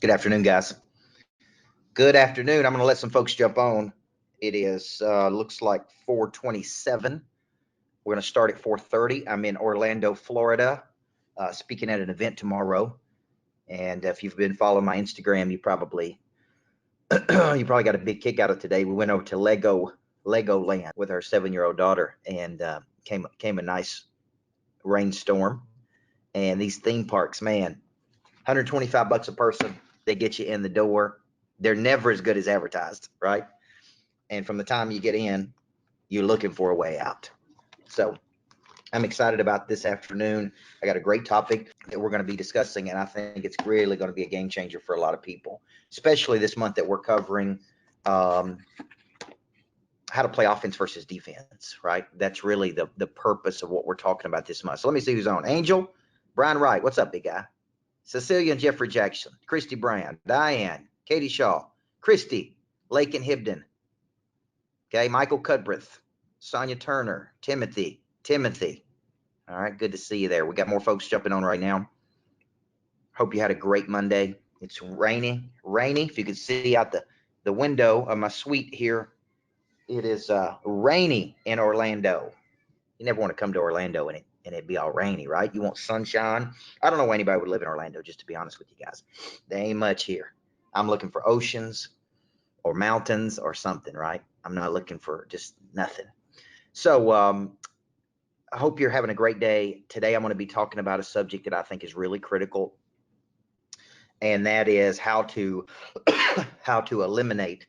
Good afternoon, guys. Good afternoon. I'm going to let some folks jump on. It is looks like 4:27. We're going to start at 4:30. I'm in Orlando, Florida, speaking at an event tomorrow. And if you've been following my Instagram, you probably got a big kick out of today. We went over to Lego Land with our 7-year-old daughter, and came a nice rainstorm. And these theme parks, man, $125 a person. They get you in the door. They're never as good as advertised, right? And from the time you get in, you're looking for a way out. So I'm excited about this afternoon. I got a great topic that we're going to be discussing, and I think it's really going to be a game changer for a lot of people, especially this month that we're covering um, how to play offense versus defense, right? That's really the purpose of what we're talking about this month. So let me see who's on. Angel, Brian Wright, what's up, big guy? Cecilia and Jeffrey Jackson, Christy Brown, Diane, Katie Shaw, Christy, Lake and Hibden, okay, Michael Cudbreth, Sonia Turner, Timothy. All right, good to see you there. We got more folks jumping on right now. Hope you had a great Monday. It's rainy. If you could see out the window of my suite here, it is rainy in Orlando. You never want to come to Orlando and it be all rainy, right? You want sunshine. I don't know why anybody would live in Orlando, just to be honest with you guys. There ain't much here. I'm looking for oceans or mountains or something, right? I'm not looking for just nothing. So I hope you're having a great day. Today I'm going to be talking about a subject that I think is really critical, and that is how to how to eliminate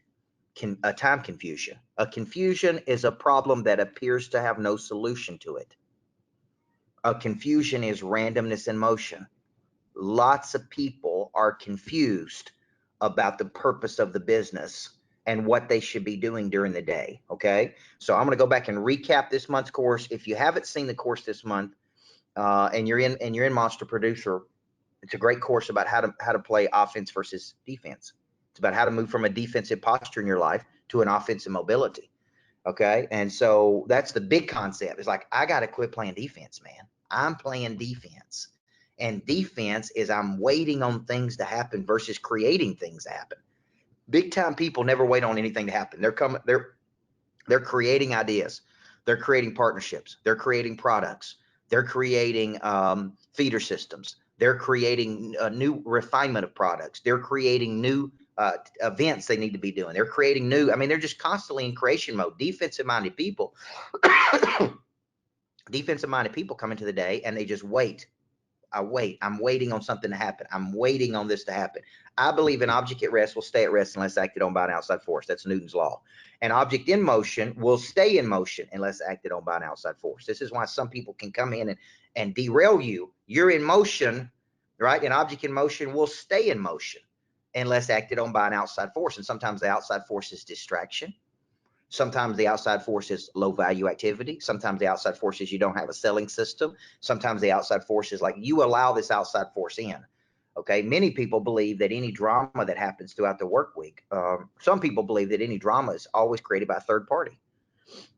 a time confusion. A confusion is a problem that appears to have no solution to it. A confusion is randomness in motion. Lots of people are confused about the purpose of the business and what they should be doing during the day. Okay, so I'm going to go back and recap this month's course. If you haven't seen the course this month, and you're in Monster Producer, it's a great course about how to play offense versus defense. It's about how to move from a defensive posture in your life to an offensive mobility. Okay, and so that's the big concept. It's like, I got to quit playing defense, man. I'm playing defense, and defense is I'm waiting on things to happen versus creating things to happen. Big time people never wait on anything to happen. They're creating ideas. They're creating partnerships. They're creating products. They're creating feeder systems. They're creating a new refinement of products. They're creating new events they need to be doing. They're creating new. I mean, they're just constantly in creation mode. Defensive-minded people, defensive-minded people come into the day and they just wait. I'm waiting on something to happen. I'm waiting on this to happen. I believe an object at rest will stay at rest unless acted on by an outside force. That's Newton's law. An object in motion will stay in motion unless acted on by an outside force. This is why some people can come in and derail you. You're in motion, right? An object in motion will stay in motion unless acted on by an outside force. And sometimes the outside force is distraction. Sometimes the outside force is low value activity. Sometimes the outside force is you don't have a selling system. Sometimes the outside force is like you allow this outside force in. Okay. Many people believe that any drama that happens throughout the work week, some people believe that any drama is always created by a third party.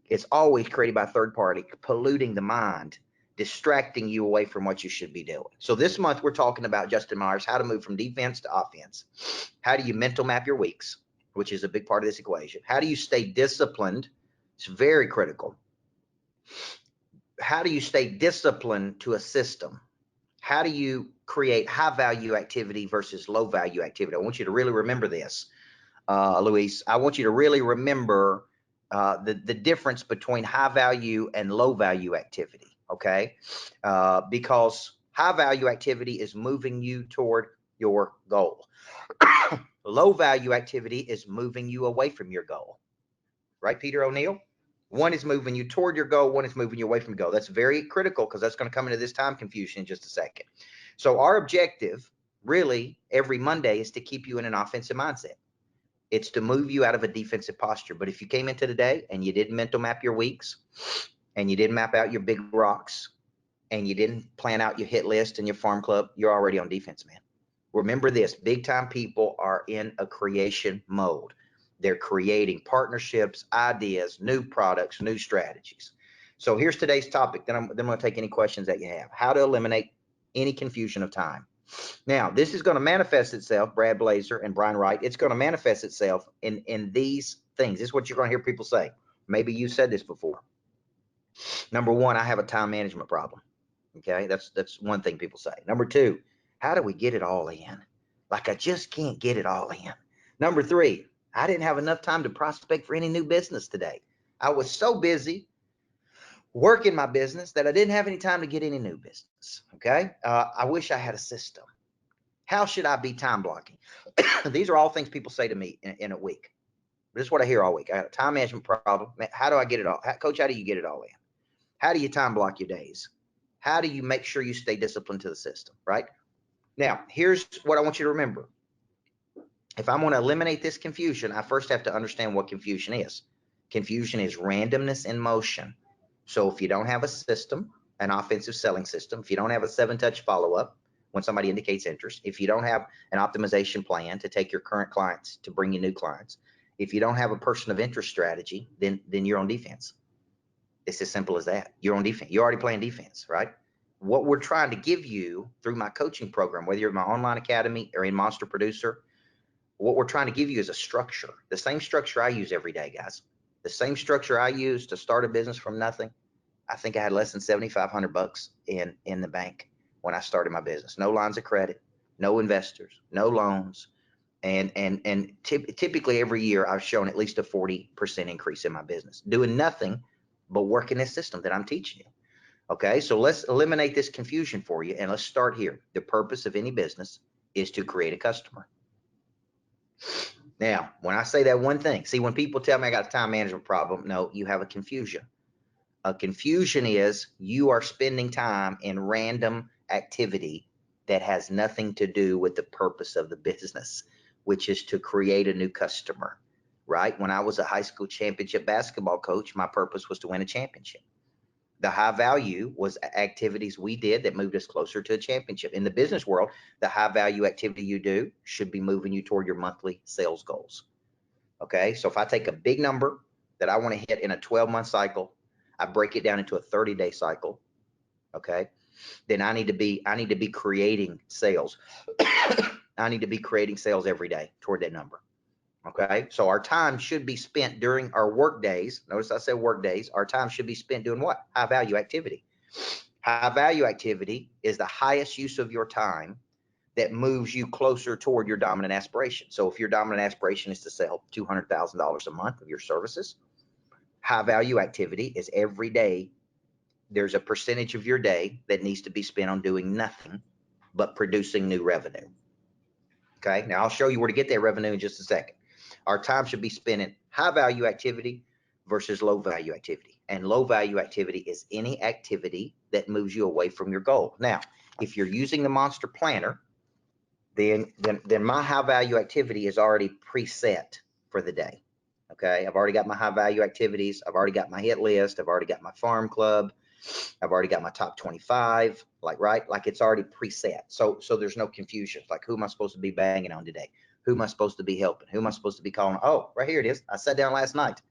It's always created by a third party, polluting the mind, distracting you away from what you should be doing. So this month we're talking about, Justin Myers, how to move from defense to offense. How do you mental map your weeks, which is a big part of this equation? How do you stay disciplined? It's very critical. How do you stay disciplined to a system? How do you create high value activity versus low value activity? I want you to really remember this, Luis. I want you to really remember the difference between high value and low value activity, okay? Because high value activity is moving you toward your goal. Low value activity is moving you away from your goal, right, Peter O'Neill? One is moving you toward your goal, one is moving you away from your goal. That's very critical because that's going to come into this time confusion in just a second. So our objective really every Monday is to keep you in an offensive mindset. It's to move you out of a defensive posture. But if you came into today and you didn't mental map your weeks, and you didn't map out your big rocks, and you didn't plan out your hit list and your farm club, you're already on defense, man. Remember this, big time people are in a creation mode. They're creating partnerships, ideas, new products, new strategies. So here's today's topic. Then I'm going to take any questions that you have. How to eliminate any confusion of time. Now, this is going to manifest itself, Brad Blazer and Brian Wright. It's going to manifest itself in these things. This is what you're going to hear people say. Maybe you said this before. Number one, I have a time management problem. Okay, that's one thing people say. Number two, how do we get it all in? Like, I just can't get it all in. Number three, I didn't have enough time to prospect for any new business today. I was so busy working my business that I didn't have any time to get any new business. Okay, I wish I had a system. How should I be time blocking? These are all things people say to me in a week. This is what I hear all week. I got a time management problem. How do I get it all? Coach, how do you get it all in? How do you time block your days? How do you make sure you stay disciplined to the system, right? Now, here's what I want you to remember. If I'm going to eliminate this confusion, I first have to understand what confusion is. Confusion is randomness in motion. So if you don't have a system, an offensive selling system, if you don't have a 7-touch follow-up when somebody indicates interest, if you don't have an optimization plan to take your current clients to bring you new clients, if you don't have a person of interest strategy, then you're on defense. It's as simple as that. You're on defense. You're already playing defense, right? What we're trying to give you through my coaching program, whether you're in my online academy or in Monster Producer, what we're trying to give you is a structure. The same structure I use every day, guys. The same structure I use to start a business from nothing. I think I had less than $7,500 in the bank when I started my business. No lines of credit, no investors, no loans. And typically every year I've shown at least a 40% increase in my business, doing nothing but working this system that I'm teaching you. Okay, so let's eliminate this confusion for you, and let's start here. The purpose of any business is to create a customer. Now, when I say that one thing, see, when people tell me I got a time management problem, no, you have a confusion. A confusion is you are spending time in random activity that has nothing to do with the purpose of the business, which is to create a new customer, right? When I was a high school championship basketball coach, my purpose was to win a championship. The high value was activities we did that moved us closer to a championship. In the business world, the high value activity you do should be moving you toward your monthly sales goals. Okay, so if I take a big number that I want to hit in a 12-month cycle, I break it down into a 30-day cycle. Okay, then I need to be creating sales. I need to be creating sales every day toward that number. Okay, so our time should be spent during our work days. Notice I said work days. Our time should be spent doing what? High value activity. High value activity is the highest use of your time that moves you closer toward your dominant aspiration. So if your dominant aspiration is to sell $200,000 a month of your services, high value activity is every day there's a percentage of your day that needs to be spent on doing nothing but producing new revenue. Okay, now I'll show you where to get that revenue in just a second. Our time should be spent in high value activity versus low value activity. And low value activity is any activity that moves you away from your goal. Now, if you're using the Monster Planner, then my high value activity is already preset for the day. Okay, I've already got my high value activities. I've already got my hit list. I've already got my farm club. I've already got my top 25, right? Like it's already preset. So there's no confusion. Like, who am I supposed to be banging on today? Who am I supposed to be helping? Who am I supposed to be calling? Oh, right here it is. I sat down last night.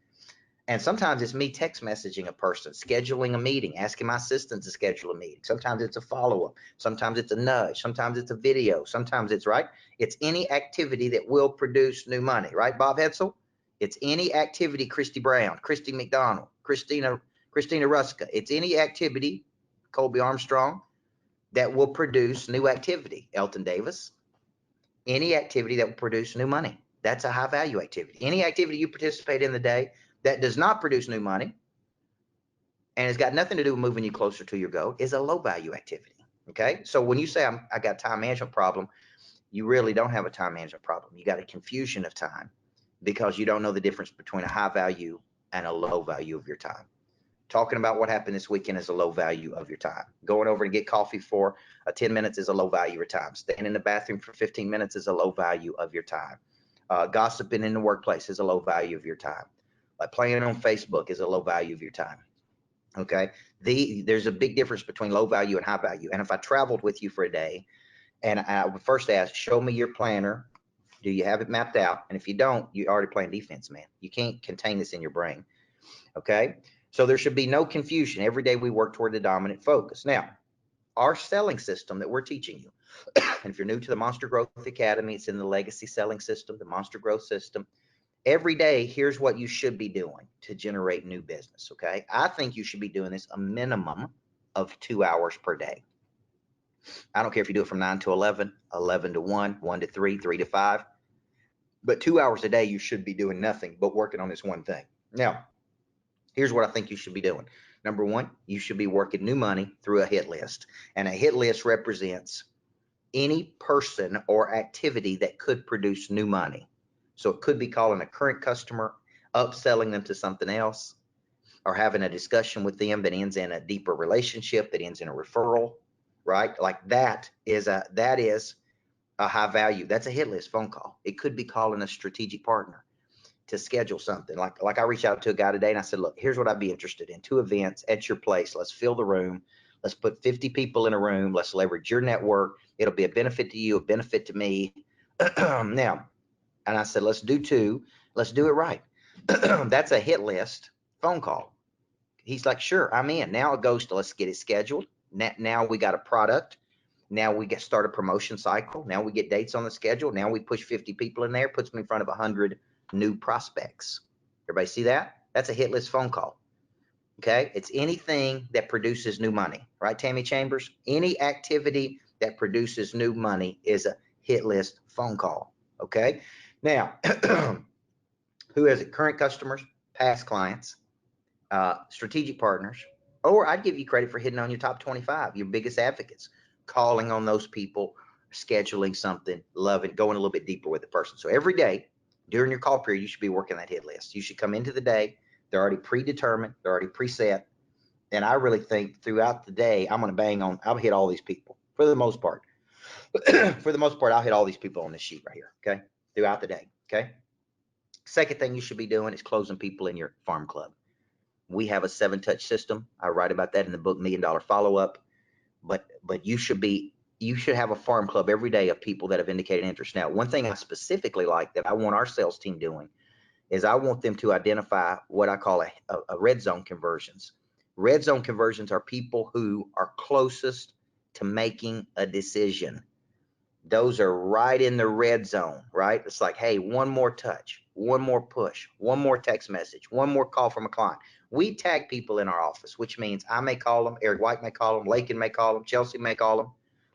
And sometimes it's me text messaging a person, scheduling a meeting, asking my assistant to schedule a meeting. Sometimes it's a follow-up. Sometimes it's a nudge. Sometimes it's a video. Sometimes it's, right? It's any activity that will produce new money, right, Bob Hetzel? It's any activity, Christy Brown, Christy McDonald, Christina Ruska. It's any activity, Colby Armstrong, that will produce new activity, Elton Davis. Any activity that will produce new money. That's a high value activity. Any activity you participate in the day that does not produce new money and has got nothing to do with moving you closer to your goal is a low value activity. Okay, so when you say I got a time management problem, you really don't have a time management problem. You got a confusion of time because you don't know the difference between a high value and a low value of your time. Talking about what happened this weekend is a low value of your time. Going over to get coffee for 10 minutes is a low value of your time. Staying in the bathroom for 15 minutes is a low value of your time. Gossiping in the workplace is a low value of your time. Like playing on Facebook is a low value of your time. Okay, there's a big difference between low value and high value. And if I traveled with you for a day and I would first ask, show me your planner. Do you have it mapped out? And if you don't, you're already playing defense, man. You can't contain this in your brain. Okay, so there should be no confusion. Every day we work toward the dominant focus. Now, our selling system that we're teaching you, And if you're new to the Monster Growth Academy, it's in the legacy selling system, the Monster Growth system. Every day, here's what you should be doing to generate new business. Okay. I think you should be doing this a minimum of 2 hours per day. I don't care if you do it from 9 to 11, 11 to 1, 1 to 3, 3 to 5, but 2 hours a day, you should be doing nothing but working on this one thing. Now, here's what I think you should be doing. Number one, you should be working new money through a hit list. And a hit list represents any person or activity that could produce new money. So it could be calling a current customer, upselling them to something else, or having a discussion with them that ends in a deeper relationship, that ends in a referral, right? Like that is a high value. That's a hit list phone call. It could be calling a strategic partner to schedule something. Like I reached out to a guy today and I said, look, here's what I'd be interested in. 2 events at your place. Let's fill the room. Let's put 50 people in a room. Let's leverage your network. It'll be a benefit to you, a benefit to me. Now, and I said, let's do 2. Let's do it right. That's a hit list phone call. He's like, sure, I'm in. Now it goes to let's get it scheduled. Now we got a product. Now we get start a promotion cycle. Now we get dates on the schedule. Now we push 50 people in there, puts me in front of 100 new prospects. Everybody see that? That's a hit list phone call. Okay. It's anything that produces new money, right? Tammy Chambers, any activity that produces new money is a hit list phone call. Okay. Now, who is it? Current customers, past clients, strategic partners, or I'd give you credit for hitting on your top 25, your biggest advocates, calling on those people, scheduling something, loving, going a little bit deeper with the person. So every day during your call period, you should be working that hit list. You should come into the day. They're already predetermined. They're already preset. And I really think throughout the day, I'll hit all these people for the most part. For the most part, I'll hit all these people on this sheet right here. Okay. Throughout the day. Okay. Second thing you should be doing is closing people in your farm club. We have a 7-touch system. I write about that in the book, $1 Million Follow-Up. But you should have a farm club every day of people that have indicated interest. Now, one thing I specifically like that I want our sales team doing is I want them to identify what I call a red zone conversions. Red zone conversions are people who are closest to making a decision. Those are right in the red zone, right? It's like, hey, one more touch, one more push, one more text message, one more call from a client. We tag people in our office, which means I may call them, Eric White may call them, Lakin may call them, Chelsea may call them.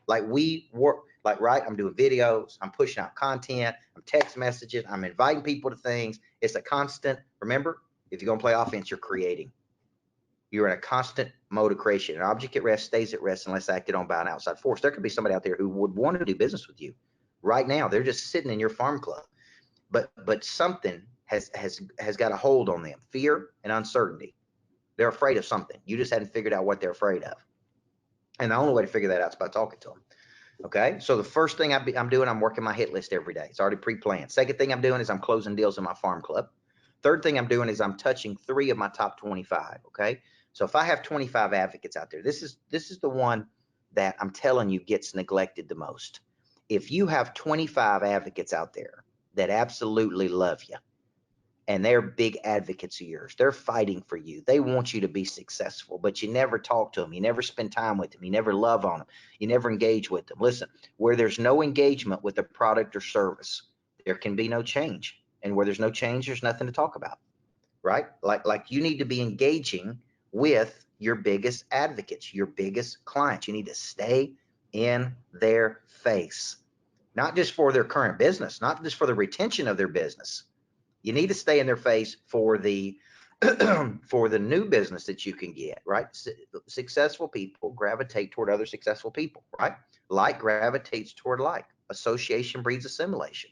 Like we work, like, right, I'm doing videos, I'm pushing out content, I'm text messages, I'm inviting people to things. It's a constant. Remember, if you're going to play offense, you're creating. You're in a constant mode of creation. An object at rest stays at rest unless acted on by an outside force. There could be somebody out there who would want to do business with you right now. They're just sitting in your farm club, but something has got a hold on them. Fear and uncertainty. They're afraid of something. You just hadn't figured out what they're afraid of. And the only way to figure that out is by talking to them. Okay. So the first thing I'm doing, I'm working my hit list every day. It's already pre-planned. Second thing I'm doing is I'm closing deals in my farm club. Third thing I'm doing is I'm touching 3 of my top 25. Okay. So if I have 25 advocates out there, this is the one that I'm telling you gets neglected the most. If you have 25 advocates out there that absolutely love you and they're big advocates of yours, they're fighting for you, they want you to be successful, but you never talk to them, you never spend time with them, you never love on them, you never engage with them. Listen, where there's no engagement with a product or service, there can be no change. And where there's no change, there's nothing to talk about, right? Like you need to be engaging with your biggest advocates, your biggest clients. You need to stay in their face, not just for their current business, not just for the retention of their business. You need to stay in their face for the for the new business that you can get, right? Successful people gravitate toward other successful people, right? Like gravitates toward like. Association breeds assimilation.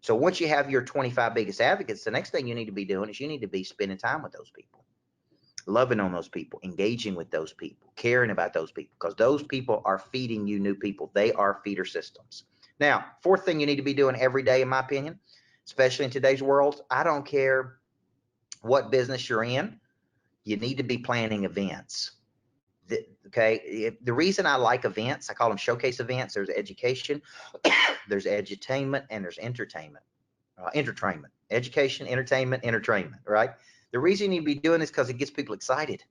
So once you have your 25 biggest advocates, the next thing you need to be doing is you need to be spending time with those people, loving on those people, engaging with those people, caring about those people, because those people are feeding you new people. They are feeder systems. Now, fourth thing you need to be doing every day, in my opinion, especially in today's world, I don't care what business you're in, you need to be planning events. Okay, the reason I like events, I call them showcase events. There's education, there's edutainment, and there's entertainment. Education, entertainment, right? The reason you need to be doing this because it gets people excited.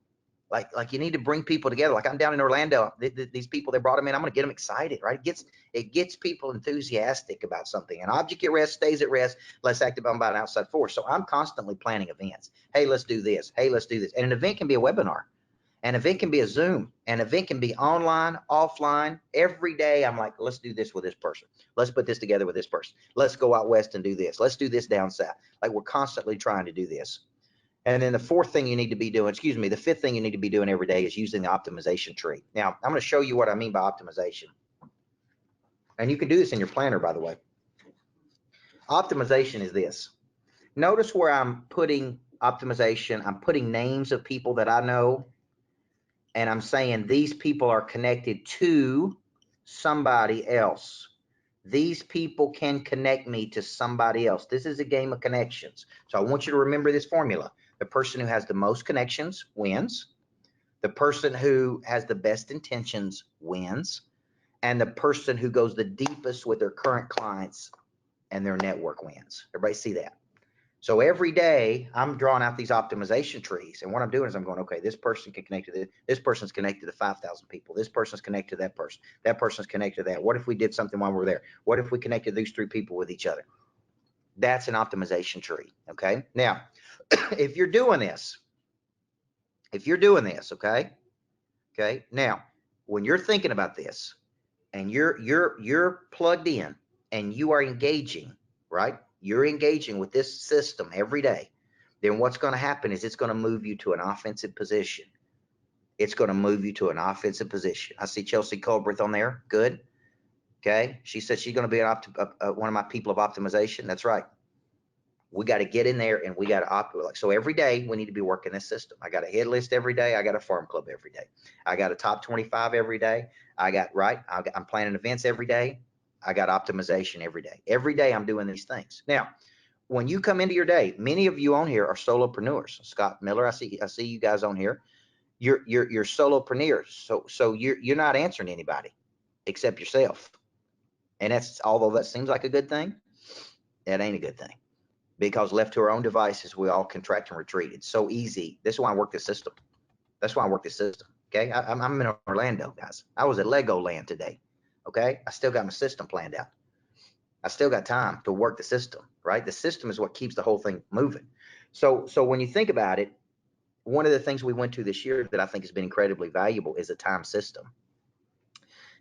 Like you need to bring people together. Like I'm down in Orlando, these people, they brought them in. I'm going to get them excited, right? It gets people enthusiastic about something. An object at rest stays at rest, less active by an outside force. So I'm constantly planning events. Hey, let's do this. Hey, let's do this. And an event can be a webinar. An event can be a Zoom. An event can be online, offline. Every day I'm like, let's do this with this person. Let's put this together with this person. Let's go out west and do this. Let's do this down south. Like we're constantly trying to do this. And then the fifth thing you need to be doing every day is using the optimization tree. Now, I'm going to show you what I mean by optimization. And you can do this in your planner, by the way. Optimization is this. Notice where I'm putting optimization. I'm putting names of people that I know, and I'm saying these people are connected to somebody else. These people can connect me to somebody else. This is a game of connections. So I want you to remember this formula. The person who has the most connections wins. The person who has the best intentions wins. And the person who goes the deepest with their current clients and their network wins. Everybody see that? So every day I'm drawing out these optimization trees. And what I'm doing is I'm going, okay, this person can connect to this. This person's connected to 5,000 people. This person's connected to that person. That person's connected to that. What if we did something while we're there? What if we connected these 3 people with each other? That's an optimization tree. Okay. Now, if you're doing this, okay. Now, when you're thinking about this and you're plugged in and you are engaging, right? You're engaging with this system every day. Then what's going to happen is it's going to move you to an offensive position. It's going to move you to an offensive position. I see Chelsea Colbert on there. Good. Okay. She said she's going to be one of my people of optimization. That's right. We got to get in there and we got to operate. So every day we need to be working this system. I got a hit list every day. I got a farm club every day. I got a top 25 every day. I'm planning events every day. I got optimization every day. Every day I'm doing these things. Now, when you come into your day, many of you on here are solopreneurs. Scott Miller, I see you guys on here. You're solopreneurs. So you're not answering anybody except yourself. And although that seems like a good thing, that ain't a good thing. Because left to our own devices, we all contract and retreat. It's so easy. This is why I work this system. Okay. I'm in Orlando, guys. I was at Legoland today. Okay. I still got my system planned out. I still got time to work the system, right? The system is what keeps the whole thing moving. So when you think about it, one of the things we went to this year that I think has been incredibly valuable is a time system.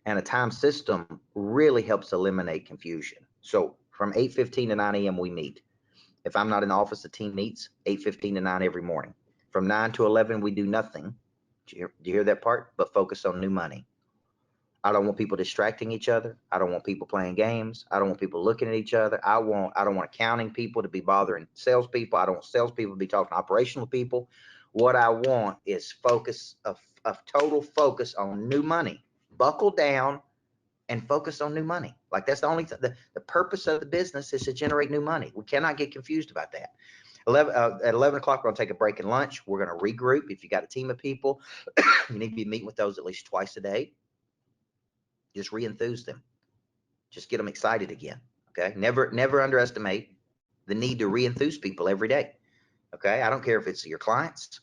And a time system really helps eliminate confusion. So from 8:15 to 9 a.m. we meet. If I'm not in the office, the team meets 8:15 to 9 every morning. From 9 to 11, we do nothing. Do you hear that part? But focus on new money. I don't want people distracting each other. I don't want people playing games. I don't want people looking at each other. I don't want accounting people to be bothering salespeople. I don't want salespeople to be talking to operational people. What I want is total focus on new money. Buckle down and focus on new money. Like that's the only the purpose of the business is to generate new money. We cannot get confused about that. At 11 o'clock, we're going to take a break and lunch. We're going to regroup. If you got a team of people, you need to be meeting with those at least twice a day. Just re-enthuse them. Just get them excited again. Okay. Never underestimate the need to re-enthuse people every day. Okay. I don't care if it's your clients,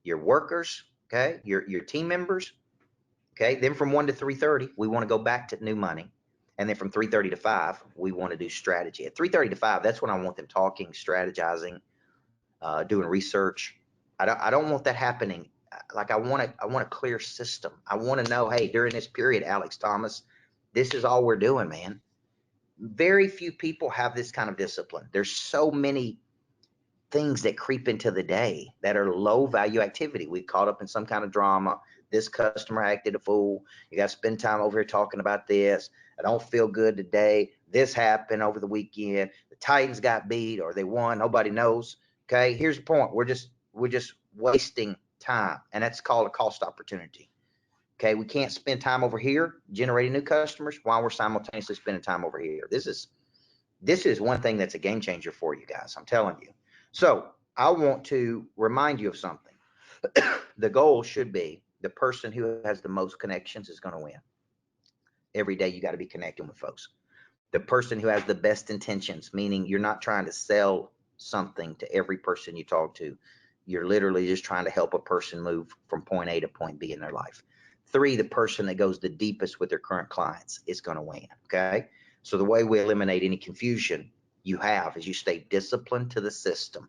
your workers, okay, your team members. Okay. Then from 1 to 3:30, we want to go back to new money. And then from 3:30 to 5, we want to do strategy. At 3:30 to 5, that's when I want them talking, strategizing, doing research. I don't want that happening. Like I want a clear system. I want to know, hey, during this period, Alex Thomas, this is all we're doing, man. Very few people have this kind of discipline. There's so many things that creep into the day that are low value activity. We caught up in some kind of drama. This customer acted a fool. You got to spend time over here talking about this. I don't feel good today. This happened over the weekend. The Titans got beat or they won. Nobody knows. Okay. Here's the point. We're just wasting time. And that's called a cost opportunity. Okay. We can't spend time over here generating new customers while we're simultaneously spending time over here. This is one thing that's a game changer for you guys. I'm telling you. So I want to remind you of something. The goal should be the person who has the most connections is going to win. Every day you got to be connecting with folks. The person who has the best intentions, meaning you're not trying to sell something to every person you talk to. You're literally just trying to help a person move from point A to point B in their life. 3, the person that goes the deepest with their current clients is going to win. Okay. So the way we eliminate any confusion you have is you stay disciplined to the system.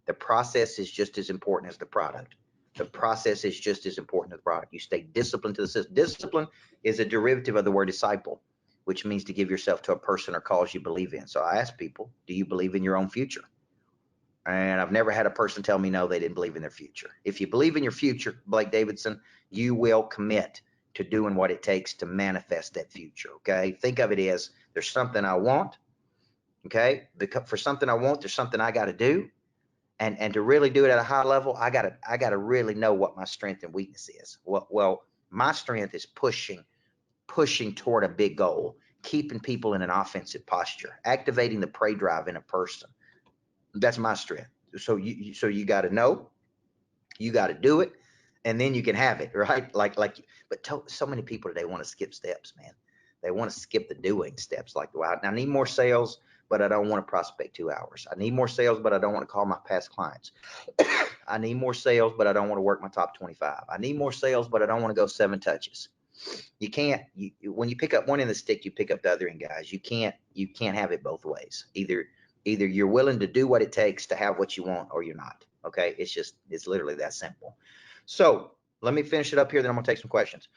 The process is just as important as the product. The process is just as important as the product. You stay disciplined to the system. Discipline is a derivative of the word disciple, which means to give yourself to a person or cause you believe in. So I ask people, do you believe in your own future? And I've never had a person tell me no, they didn't believe in their future. If you believe in your future, Blake Davidson, you will commit to doing what it takes to manifest that future. Okay. Think of it as there's something I want. Okay. Because for something I want, there's something I got to do. And to really do it at a high level, I gotta really know what my strength and weakness is. Well, my strength is pushing toward a big goal, keeping people in an offensive posture, activating the prey drive in a person. That's my strength. So you got to know, you got to do it, and then you can have it, right? But so many people today want to skip steps, man. They want to skip the doing steps. Like, well, I need more sales, but I don't want to prospect 2 hours. I need more sales, but I don't want to call my past clients. I need more sales, but I don't want to work my top 25. I need more sales, but I don't want to go 7 touches. You can't. When you pick up one end of the stick, you pick up the other end, guys. You can't have it both ways. Either you're willing to do what it takes to have what you want, or you're not. Okay, it's literally that simple. So let me finish it up here, then I'm gonna take some questions.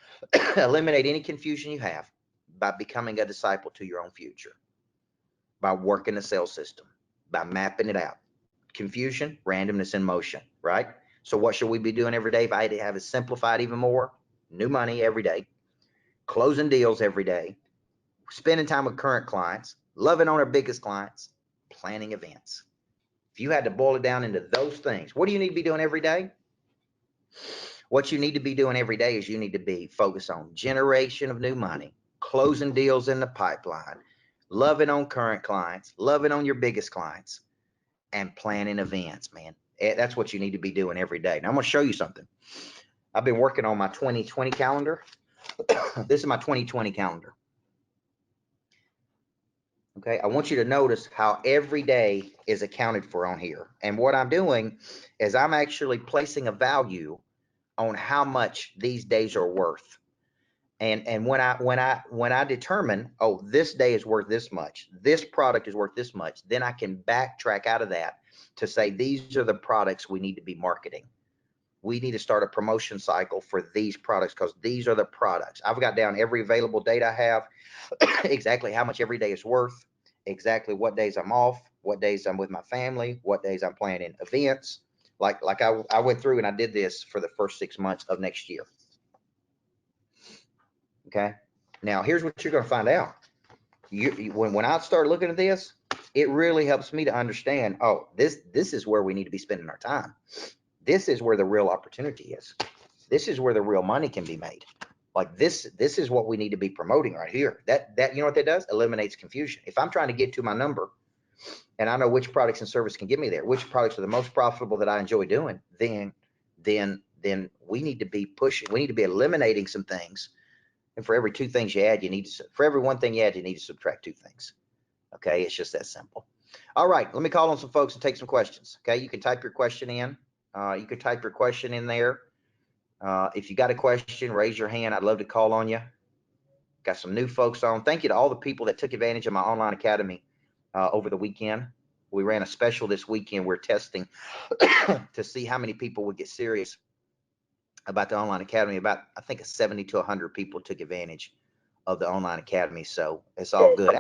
Eliminate any confusion you have by becoming a disciple to your own future, by working the sales system, by mapping it out. Confusion, randomness in motion, right? So what should we be doing every day? If I had to have it simplified even more, new money every day, closing deals every day, spending time with current clients, loving on our biggest clients, planning events. If you had to boil it down into those things, what do you need to be doing every day? What you need to be doing every day is you need to be focused on generation of new money, closing deals in the pipeline, loving on current clients, loving on your biggest clients, and planning events, man. That's what you need to be doing every day. Now I'm going to show you something. I've been working on my 2020 calendar. This is my 2020 calendar. Okay, I want you to notice how every day is accounted for on here. And what I'm doing is I'm actually placing a value on how much these days are worth. And when I determine, oh, this day is worth this much, this product is worth this much, then I can backtrack out of that to say these are the products we need to be marketing. We need to start a promotion cycle for these products because these are the products. I've got down every available date I have, exactly how much every day is worth, exactly what days I'm off, what days I'm with my family, what days I'm planning events. Like I went through and I did this for the first 6 months of next year. Okay. Now here's what you're going to find out. When I start looking at this, it really helps me to understand, oh, this is where we need to be spending our time. This is where the real opportunity is. This is where the real money can be made. Like this is what we need to be promoting right here. That you know what that does? Eliminates confusion. If I'm trying to get to my number and I know which products and service can get me there, which products are the most profitable that I enjoy doing, then we need to be pushing. We need to be eliminating some things. And for every 2 things you add, for every 1 thing you add, you need to subtract 2 things. Okay, it's just that simple. All right, let me call on some folks and take some questions. Okay, you can type your question in. You can type your question in there. If you got a question, raise your hand. I'd love to call on you. Got some new folks on. Thank you to all the people that took advantage of my online academy over the weekend. We ran a special this weekend. We're testing to see how many people would get serious about the online academy. About, I think, 70 to 100 people took advantage of the online academy. So it's all good.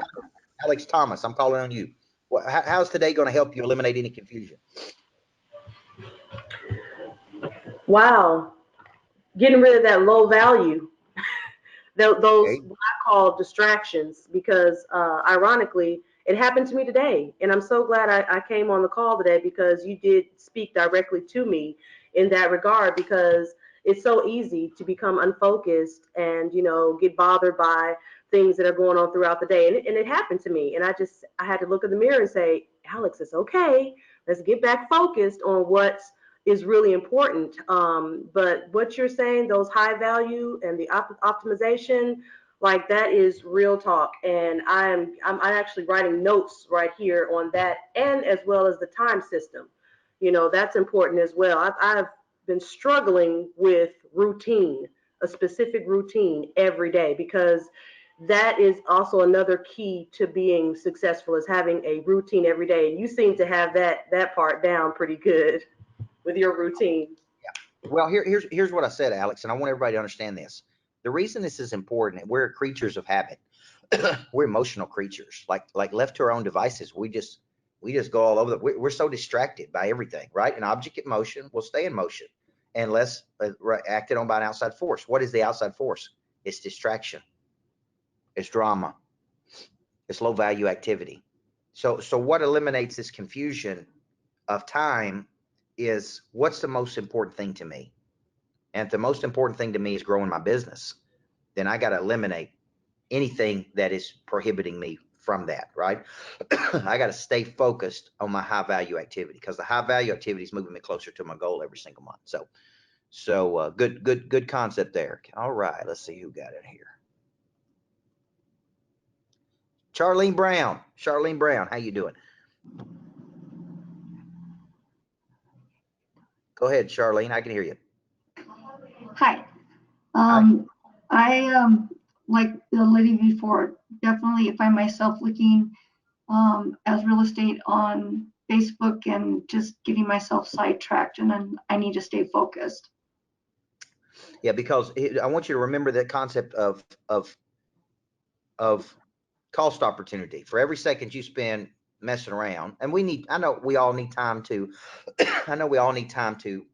Alex Thomas, I'm calling on you. How's today going to help you eliminate any confusion? Wow. Getting rid of that low value, those Okay. what I call distractions, because ironically, it happened to me today. And I'm so glad I came on the call today because you did speak directly to me in that regard, because it's so easy to become unfocused and, get bothered by things that are going on throughout the day. And it happened to me. And I had to look in the mirror and say, Alex, it's okay. Let's get back focused on what's is really important. But what you're saying, those high value and the optimization, like that is real talk. And I'm actually writing notes right here on that, and as well as the time system. That's important as well. I've been struggling with routine, a specific routine every day, because that is also another key to being successful, is having a routine every day. And you seem to have that part down pretty good with your routine. Well, here's what I said, Alex, and I want everybody to understand this. The reason this is important, we're creatures of habit. We're emotional creatures. Like left to our own devices, we just go all over we're so distracted by everything, right? An object in motion will stay in motion unless acted on by an outside force. What is the outside force? It's distraction. It's drama. It's low value activity. So what eliminates this confusion of time is, what's the most important thing to me? And if the most important thing to me is growing my business, then I got to eliminate anything that is prohibiting me from that, right? I got to stay focused on my high value activity, because the high value activity is moving me closer to my goal every single month. So good concept there. All right, let's see who got it here. Charlene Brown, how you doing? Go ahead, Charlene, I can hear you. Hi. Hi. I like the lady before, definitely find myself looking as real estate on Facebook and just getting myself sidetracked, and then I need to stay focused. Yeah, because I want you to remember that concept of cost opportunity. For every second you spend messing around, and I know we all need time to I know we all need time to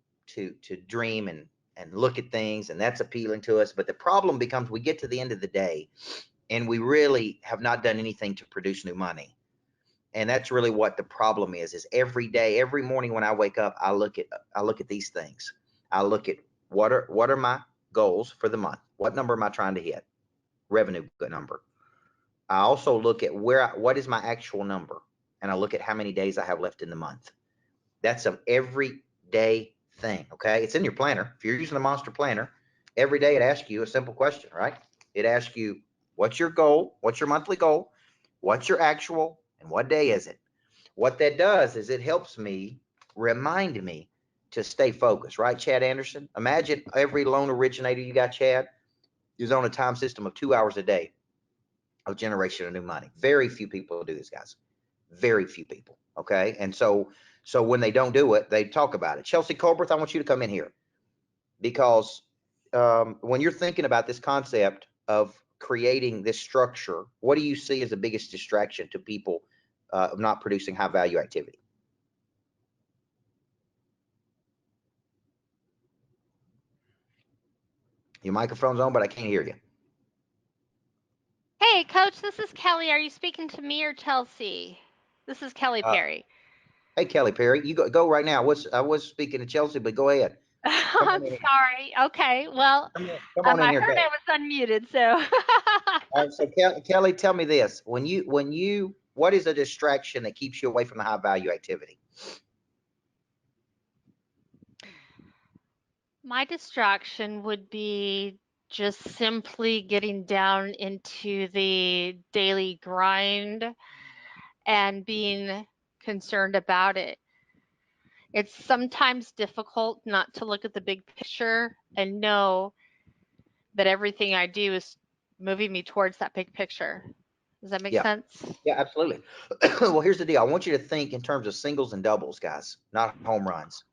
dream and look at things, and that's appealing to us. But the problem becomes, we get to the end of the day and we really have not done anything to produce new money. And that's really what the problem is every day, every morning when I wake up, I look at these things. I look at what are my goals for the month? What number am I trying to hit? Revenue number. I also look at what is my actual number, and I look at how many days I have left in the month. That's an everyday thing. Okay, it's in your planner. If you're using a monster planner, every day it asks you a simple question, right? It asks you, what's your goal? What's your monthly goal? What's your actual? And what day is it? What that does is it helps me, remind me to stay focused, right? Chad Anderson, imagine every loan originator you got, Chad, is on a time system of 2 hours a day of generation of new money. Very few people do this, guys. Very few people. Okay. And so when they don't do it, they talk about it. Chelsea Colbert, I want you to come in here, because when you're thinking about this concept of creating this structure, what do you see as the biggest distraction to people of not producing high value activity? Your microphone's on, but I can't hear you. Hey, Coach, this is Kelly. Are you speaking to me or Chelsea? This is Kelly Uh, Perry. hey, Kelly Perry, you go right now. I was speaking to Chelsea, but go ahead. Come I'm on in. sorry. Okay, well, Come on in I here, heard Kelly. I was unmuted, so. All right, so Kelly, tell me this: when you, what is a distraction that keeps you away from the high value activity? My distraction would be just simply getting down into the daily grind and being concerned about it. It's sometimes difficult not to look at the big picture and know that everything I do is moving me towards that big picture. Does that make Yeah, sense? yeah, absolutely. Well, here's the deal. I want you to think in terms of singles and doubles, guys, not home runs.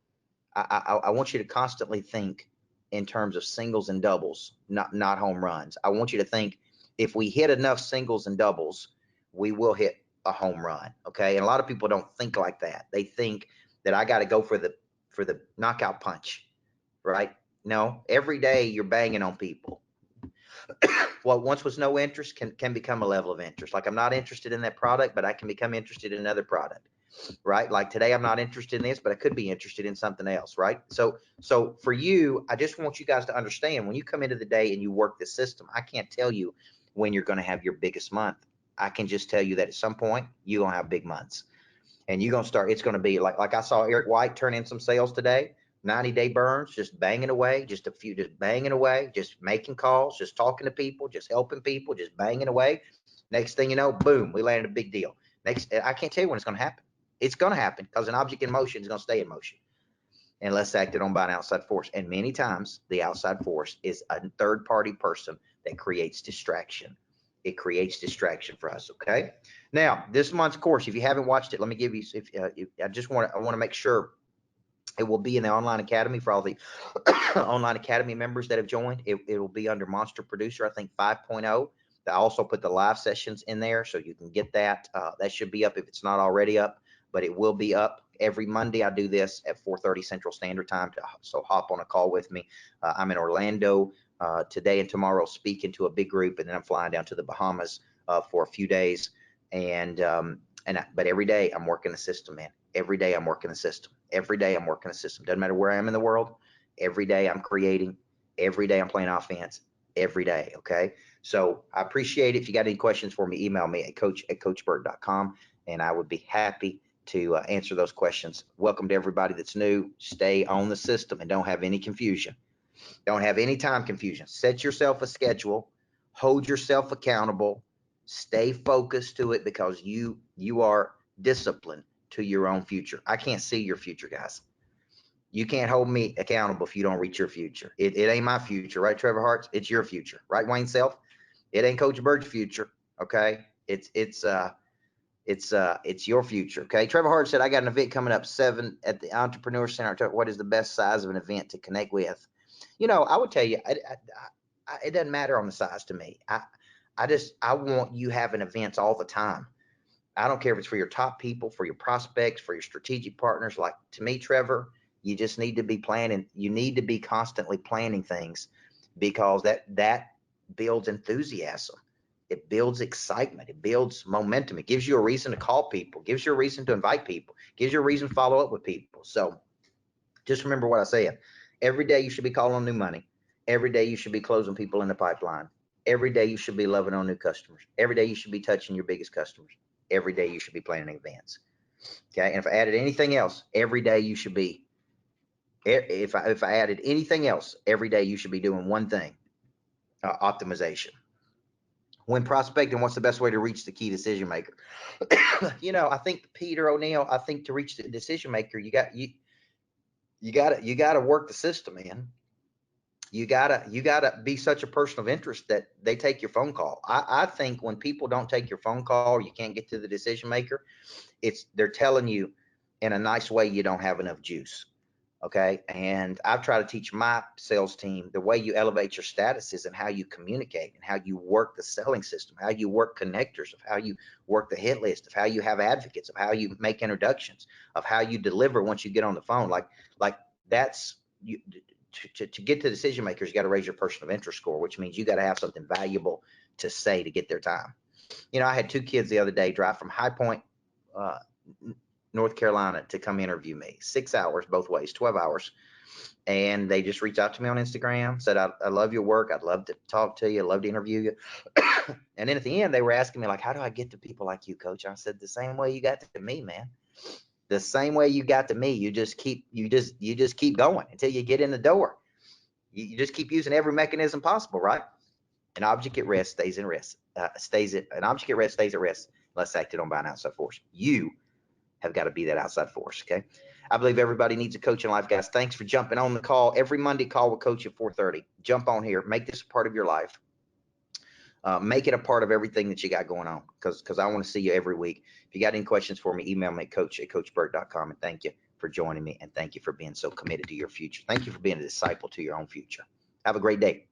I want you to constantly think in terms of singles and doubles, not home runs. I want you to think, if we hit enough singles and doubles, we will hit a home run. Okay, and a lot of people don't think like that. They think that I got to go for the knockout punch, right? No, every day you're banging on people. What once was no interest can become a level of interest. Like, I'm not interested in that product, but I can become interested in another product, right? Like today, I'm not interested in this, but I could be interested in something else, right? So for you, I just want you guys to understand, when you come into the day and you work this system, I can't tell you when you're going to have your biggest month. I can just tell you that at some point you're going to have big months, and you're going to start, it's going to be like I saw Eric White turn in some sales today, 90-day burns, just banging away, just a few, just banging away, just making calls, just talking to people, just helping people, just banging away. Next thing you know, boom, we landed a big deal. Next, I can't tell you when it's going to happen. It's going to happen because an object in motion is going to stay in motion unless acted on by an outside force. And many times the outside force is a third party person that creates distraction. It creates distraction for us. Okay. Now, this month's course, if you haven't watched it, let me give you, I want to make sure it will be in the online academy for all the online academy members that have joined. It will be under Monster Producer, I think 5.0. I also put the live sessions in there so you can get that. That should be up if it's not already up, but it will be up every Monday. I do this at 4:30 Central Standard Time. So hop on a call with me. I'm in Orlando today and tomorrow speaking to a big group, and then I'm flying down to the Bahamas for a few days. But every day I'm working the system, man. Every day I'm working the system. Every day I'm working the system. Doesn't matter where I am in the world. Every day I'm creating. Every day I'm playing offense. Every day. Okay. So I appreciate it. If you got any questions for me, email me at coach@coachburt.com, and I would be happy to answer those questions. Welcome to everybody that's new. Stay on the system and don't have any confusion. Don't have any time confusion. Set yourself a schedule. Hold yourself accountable. Stay focused to it because you are disciplined to your own future. I can't see your future, guys. You can't hold me accountable if you don't reach your future. It ain't my future, right, Trevor Hartz? It's your future, right, Wayne Self? It ain't Coach Burt's future, okay? It's your future, okay? Trevor Hart said, I got an event coming up 7 at the Entrepreneur Center. What is the best size of an event to connect with? You know, I would tell you, it doesn't matter on the size to me. I want you having events all the time. I don't care if it's for your top people, for your prospects, for your strategic partners. Like, to me, Trevor, you just need to be planning. You need to be constantly planning things because that builds enthusiasm. It builds excitement. It builds momentum. It gives you a reason to call people, gives you a reason to invite people, gives you a reason to follow up with people. So just remember what I said. Every day you should be calling on new money. Every day you should be closing people in the pipeline. Every day you should be loving on new customers. Every day you should be touching your biggest customers. Every day you should be planning events. Okay. And if I added anything else, every day you should be, if I added anything else, every day you should be doing one thing, optimization. When prospecting, what's the best way to reach the key decision maker? You know, I think Peter O'Neill, I think to reach the decision maker, you got to work the system, man. You gotta be such a person of interest that they take your phone call. I think when people don't take your phone call, you can't get to the decision maker. They're telling you in a nice way you don't have enough juice. Okay. And I've tried to teach my sales team the way you elevate your status is in how you communicate and how you work the selling system, how you work connectors, of how you work the hit list, of how you have advocates, of how you make introductions, of how you deliver once you get on the phone. Like that's you. To get to decision makers, you got to raise your person of interest score, which means you got to have something valuable to say to get their time. You know, I had 2 kids the other day drive from High Point, North Carolina to come interview me. 6 hours both ways, 12 hours. And they just reached out to me on Instagram, said, I love your work. I'd love to talk to you. I'd love to interview you. And then at the end, they were asking me, like, how do I get to people like you, Coach? I said, the same way you got to me, man. The same way you got to me. You just keep going until you get in the door. You just keep using every mechanism possible, right? An object at rest stays in rest. An object at rest stays at rest unless acted on by an outside force. You have got to be that outside force. Okay. I believe everybody needs a coach in life, guys. Thanks for jumping on the call. Every Monday, call with Coach at 4:30. Jump on here. Make this a part of your life. Make it a part of everything that you got going on because I want to see you every week. If you got any questions for me, email me at coach@coachburt.com. And thank you for joining me. And thank you for being so committed to your future. Thank you for being a disciple to your own future. Have a great day.